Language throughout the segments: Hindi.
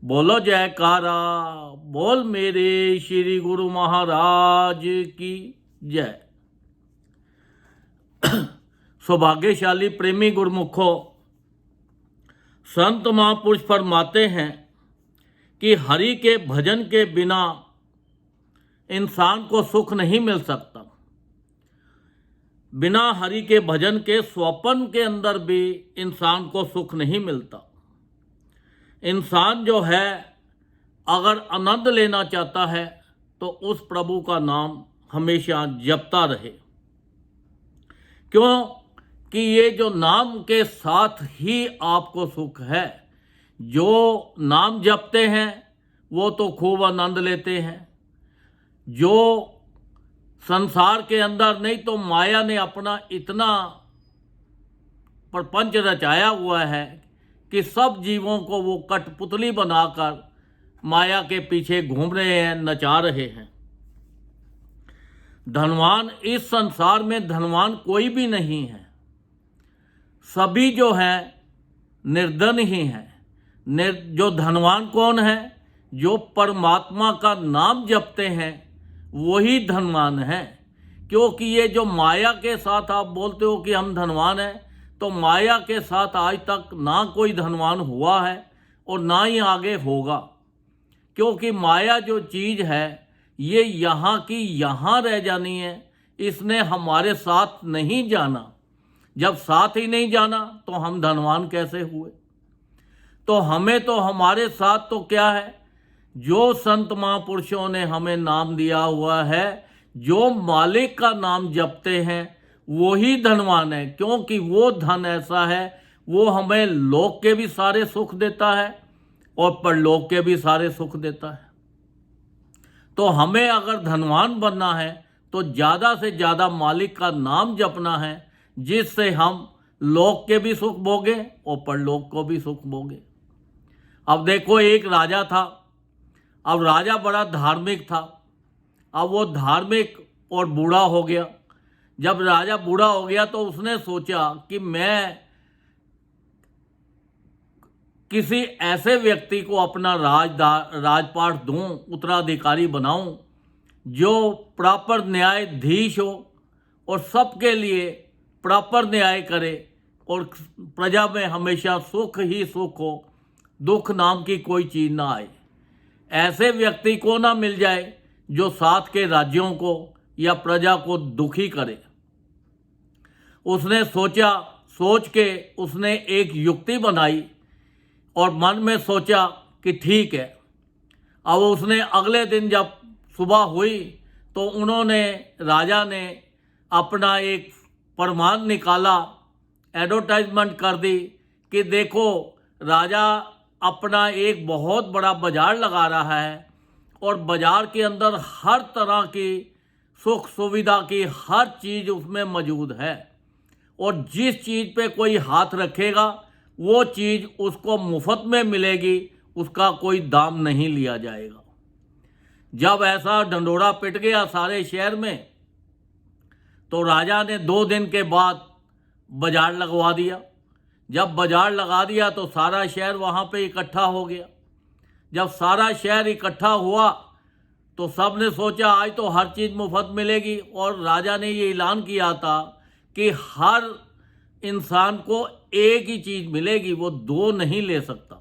बोलो जयकारा, बोल मेरे श्री गुरु महाराज की जय। सौभाग्यशाली प्रेमी गुरुमुखों, संत महापुरुष फरमाते हैं कि हरि के भजन के बिना इंसान को सुख नहीं मिल सकता। बिना हरि के भजन के स्वप्न के अंदर भी इंसान को सुख नहीं मिलता। इंसान जो है अगर आनंद लेना चाहता है तो उस प्रभु का नाम हमेशा जपता रहे, क्यों कि ये जो नाम के साथ ही आपको सुख है। जो नाम जपते हैं वो तो खूब आनंद लेते हैं। जो संसार के अंदर नहीं तो माया ने अपना इतना प्रपंच रचाया हुआ है कि सब जीवों को वो कठपुतली बनाकर माया के पीछे घूम रहे हैं, नचा रहे हैं। धनवान इस संसार में धनवान कोई भी नहीं है, सभी जो है निर्धन ही हैं। जो धनवान कौन है? जो परमात्मा का नाम जपते हैं वही धनवान है। क्योंकि ये जो माया के साथ आप बोलते हो कि हम धनवान हैं, तो माया के साथ आज तक ना कोई धनवान हुआ है और ना ही आगे होगा। क्योंकि माया जो चीज़ है ये यहाँ की यहाँ रह जानी है, इसने हमारे साथ नहीं जाना। जब साथ ही नहीं जाना तो हम धनवान कैसे हुए? तो हमें तो हमारे साथ तो क्या है, जो संत महापुरुषों ने हमें नाम दिया हुआ है, जो मालिक का नाम जपते हैं वही धनवान है। क्योंकि वो धन ऐसा है, वो हमें लोक के भी सारे सुख देता है और परलोक के भी सारे सुख देता है। तो हमें अगर धनवान बनना है तो ज़्यादा से ज़्यादा मालिक का नाम जपना है, जिससे हम लोक के भी सुख भोगे और परलोक को भी सुख भोगे। अब देखो, एक राजा था। अब राजा बड़ा धार्मिक था। अब वो धार्मिक और बूढ़ा हो गया। जब राजा बूढ़ा हो गया तो उसने सोचा कि मैं किसी ऐसे व्यक्ति को अपना राजपाट दूं, उत्तराधिकारी बनाऊं, जो प्रॉपर न्यायाधीश हो और सबके लिए प्रॉपर न्याय करे और प्रजा में हमेशा सुख ही सुख हो, दुख नाम की कोई चीज़ ना आए। ऐसे व्यक्ति को ना मिल जाए जो साथ के राज्यों को या प्रजा को दुखी करे। उसने सोच के उसने एक युक्ति बनाई और मन में सोचा कि ठीक है। अब उसने अगले दिन जब सुबह हुई तो राजा ने अपना एक फरमान निकाला, एडवर्टाइजमेंट कर दी कि देखो, राजा अपना एक बहुत बड़ा बाजार लगा रहा है और बाजार के अंदर हर तरह की सुख सुविधा की हर चीज़ उसमें मौजूद है, और जिस चीज़ पे कोई हाथ रखेगा वो चीज़ उसको मुफ्त में मिलेगी, उसका कोई दाम नहीं लिया जाएगा। जब ऐसा ढंढोरा पिट गया सारे शहर में, तो राजा ने 2 दिन के बाद बाजार लगवा दिया। जब बाजार लगा दिया तो सारा शहर वहाँ पे इकट्ठा हो गया। जब सारा शहर इकट्ठा हुआ तो सब ने सोचा आज तो हर चीज़ मुफ्त मिलेगी, और राजा ने ये ऐलान किया था कि हर इंसान को एक ही चीज़ मिलेगी, वो 2 नहीं ले सकता।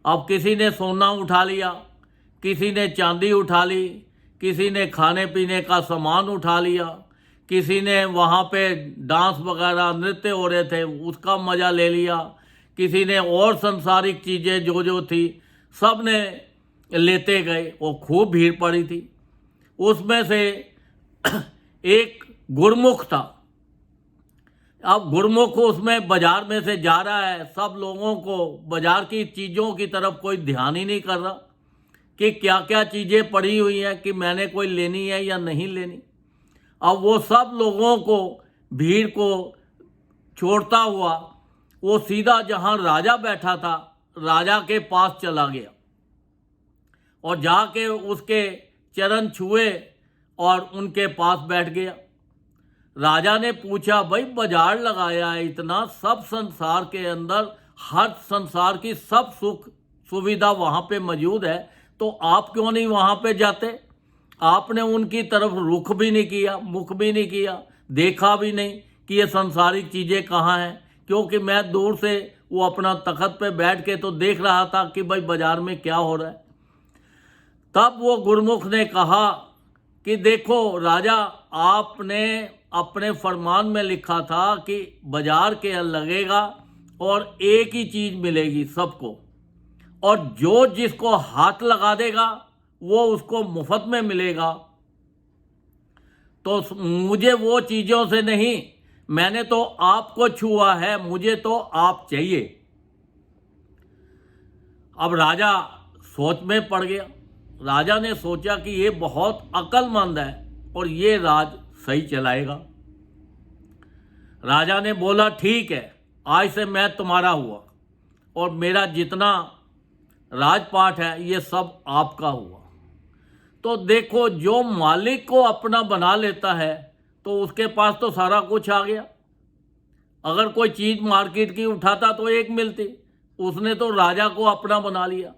अब किसी ने सोना उठा लिया, किसी ने चांदी उठा ली, किसी ने खाने पीने का सामान उठा लिया, किसी ने वहाँ पे डांस वगैरह नृत्य हो रहे थे उसका मज़ा ले लिया, किसी ने और संसारिक चीज़ें जो थी सब ने लेते गए और खूब भीड़ पड़ी थी। उसमें से एक गुरमुख था। अब गुरमुख उसमें बाजार में से जा रहा है, सब लोगों को बाजार की चीज़ों की तरफ कोई ध्यान ही नहीं कर रहा कि क्या क्या चीज़ें पड़ी हुई हैं, कि मैंने कोई लेनी है या नहीं लेनी। अब वो सब लोगों को, भीड़ को छोड़ता हुआ वो सीधा जहाँ राजा बैठा था राजा के पास चला गया और जाके उसके चरण छुए और उनके पास बैठ गया। राजा ने पूछा, भाई बाजार लगाया है इतना, सब संसार के अंदर हर संसार की सब सुख सुविधा वहाँ पे मौजूद है, तो आप क्यों नहीं वहाँ पे जाते? आपने उनकी तरफ रुख भी नहीं किया, मुख भी नहीं किया, देखा भी नहीं कि ये संसारिक चीज़ें कहाँ हैं। क्योंकि मैं दूर से वो अपना तख्त पे बैठ के तो देख रहा था कि भाई बाजार में क्या हो रहा है। तब वो गुरुमुख ने कहा कि देखो राजा, आपने अपने फरमान में लिखा था कि बाजार के लगेगा और एक ही चीज़ मिलेगी सबको, और जो जिसको हाथ लगा देगा वो उसको मुफ्त में मिलेगा। तो मुझे वो चीज़ों से नहीं, मैंने तो आपको छुआ है, मुझे तो आप चाहिए। अब राजा सोच में पड़ गया। राजा ने सोचा कि ये बहुत अक्लमंद है और ये राज सही चलाएगा। राजा ने बोला ठीक है, आज से मैं तुम्हारा हुआ और मेरा जितना राजपाट है ये सब आपका हुआ। तो देखो, जो मालिक को अपना बना लेता है तो उसके पास तो सारा कुछ आ गया। अगर कोई चीज़ मार्केट की उठाता तो एक मिलती, उसने तो राजा को अपना बना लिया।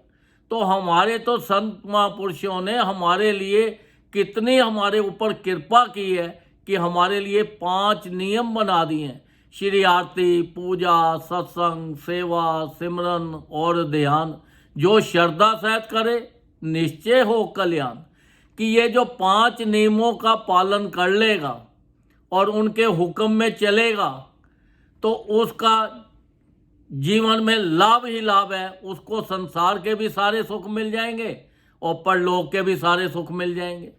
तो हमारे तो संत महापुरुषों ने हमारे लिए कितनी हमारे ऊपर कृपा की है कि हमारे लिए 5 नियम बना दिए हैं। श्री आरती, पूजा, सत्संग, सेवा, सिमरन और ध्यान, जो श्रद्धा सहित करे निश्चय हो कल्याण। कि ये जो 5 नियमों का पालन कर लेगा और उनके हुक्म में चलेगा तो उसका जीवन में लाभ ही लाभ है। उसको संसार के भी सारे सुख मिल जाएंगे और परलोक के भी सारे सुख मिल जाएंगे,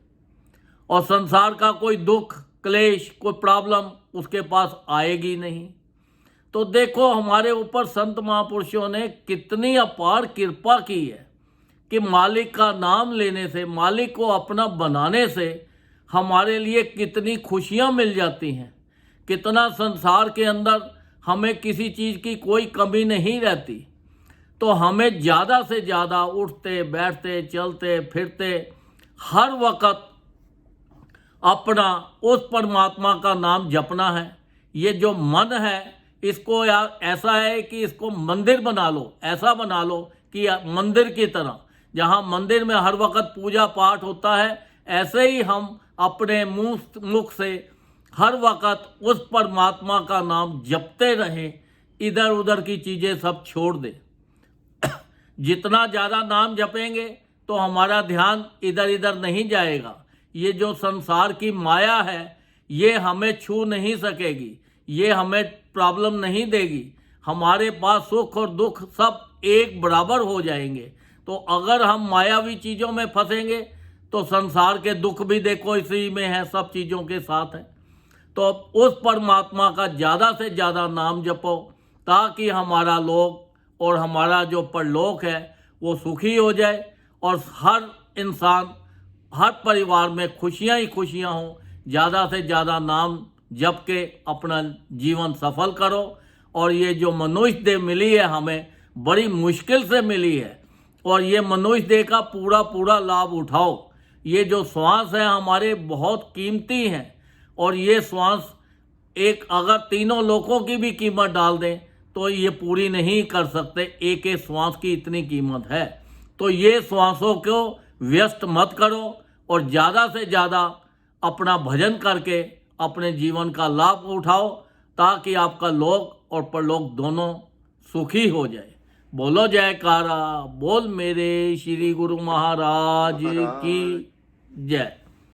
और संसार का कोई दुख, क्लेश, कोई प्रॉब्लम उसके पास आएगी नहीं। तो देखो, हमारे ऊपर संत महापुरुषों ने कितनी अपार कृपा की है कि मालिक का नाम लेने से, मालिक को अपना बनाने से हमारे लिए कितनी खुशियां मिल जाती हैं। कितना संसार के अंदर हमें किसी चीज़ की कोई कमी नहीं रहती। तो हमें ज़्यादा से ज़्यादा उठते बैठते चलते फिरते हर वक्त अपना उस परमात्मा का नाम जपना है। ये जो मन है इसको ऐसा है कि इसको मंदिर बना लो, ऐसा बना लो कि मंदिर की तरह, जहाँ मंदिर में हर वक्त पूजा पाठ होता है, ऐसे ही हम अपने मुख से हर वक्त उस परमात्मा का नाम जपते रहें। इधर उधर की चीज़ें सब छोड़ दें। जितना ज़्यादा नाम जपेंगे तो हमारा ध्यान इधर इधर नहीं जाएगा। ये जो संसार की माया है ये हमें छू नहीं सकेगी, ये हमें प्रॉब्लम नहीं देगी। हमारे पास सुख और दुख सब एक बराबर हो जाएंगे। तो अगर हम मायावी चीज़ों में फंसेंगे तो संसार के दुख भी देखो इसी में है, सब चीज़ों के साथ है। तो उस परमात्मा का ज़्यादा से ज़्यादा नाम जपो ताकि हमारा लोक और हमारा जो परलोक है वो सुखी हो जाए और हर इंसान, हर परिवार में खुशियाँ ही खुशियाँ हों। ज़्यादा से ज़्यादा नाम जप के अपना जीवन सफल करो। और ये जो मनुष्य देह मिली है हमें, बड़ी मुश्किल से मिली है, और ये मनुष्य देह का पूरा पूरा लाभ उठाओ। ये जो श्वास है हमारे बहुत कीमती हैं, और ये श्वास एक अगर तीनों लोगों की भी कीमत डाल दें तो ये पूरी नहीं कर सकते। एक एक श्वास की इतनी कीमत है। तो ये श्वासों को व्यस्त मत करो और ज़्यादा से ज़्यादा अपना भजन करके अपने जीवन का लाभ उठाओ ताकि आपका लोक और परलोक दोनों सुखी हो जाए। बोलो जयकारा, बोल मेरे श्री गुरु महाराज की जय।